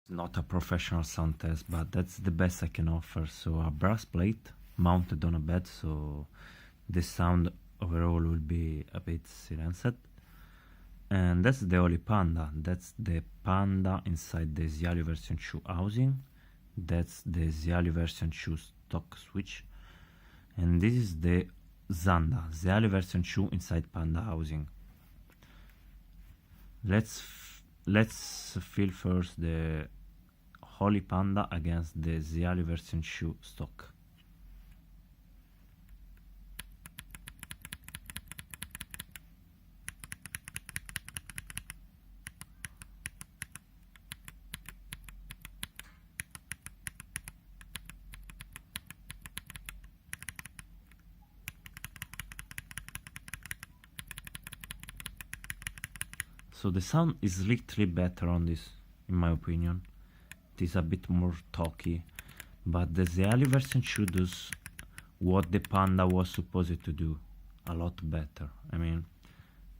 Not a professional sound test, but that's the best I can offer. So a brass plate mounted on a bed, so the sound overall will be a bit silenced. And that's the Holy Panda. That's the Panda inside the Zealio version 2 housing. That's the Zealio version 2 stock switch. And this is the Zanda, Zealio version 2 inside Panda housing. Let's feel first the Holy Panda against the Zealio version 2 stock. So the sound is literally better on this, in my opinion. It is a bit more talky, but the Zealio version 2 does what the Panda was supposed to do a lot better. I mean,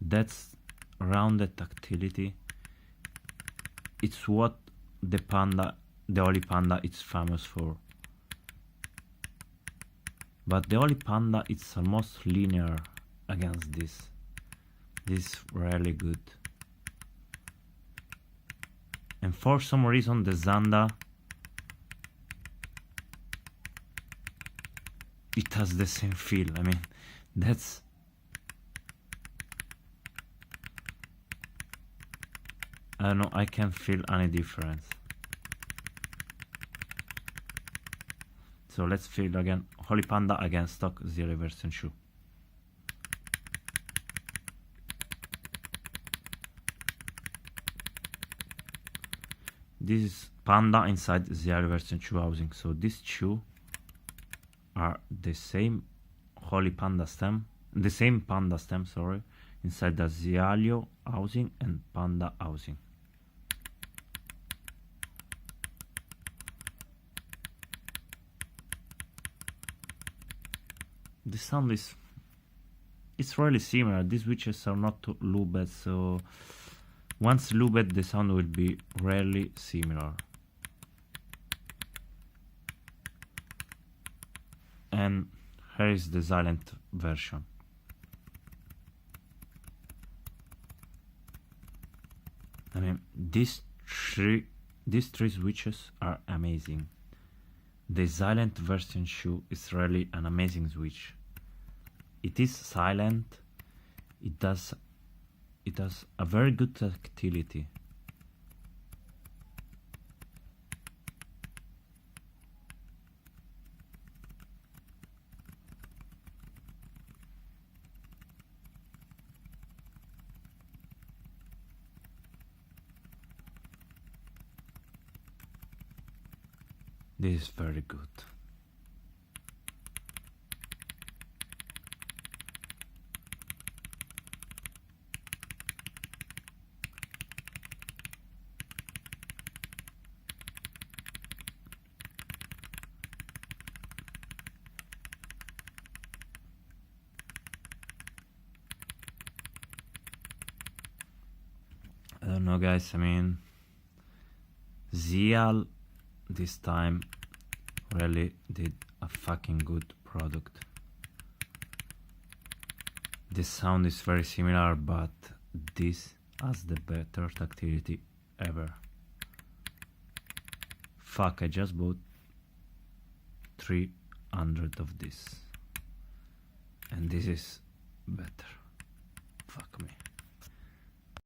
that's rounded tactility. It's what the Holy Panda is famous for. But the Holy Panda is almost linear against this. This is really good. And for some reason the Zanda, it has the same feel. I mean, that's... I don't know, I can't feel any difference. So let's feel again Holy Panda against stock Zealio version 2. This is Panda inside Zealio version 2 housing. So these two are the same Holy Panda stem, the same Panda stem, sorry, inside the Zealio housing and Panda housing. The sound is, it's really similar. These switches are not looped, so once looped the sound will be really similar. And here is the Zilent version. I mean, these three switches are amazing. The Zilent version 2 is really an amazing switch. It is silent. It has a very good tactility. This is very good. I don't know, guys, I mean, Zeal this time really did a fucking good product. The sound is very similar, but this has the better tactility ever. Fuck, I just bought 300 of this, and this is better. Fuck me.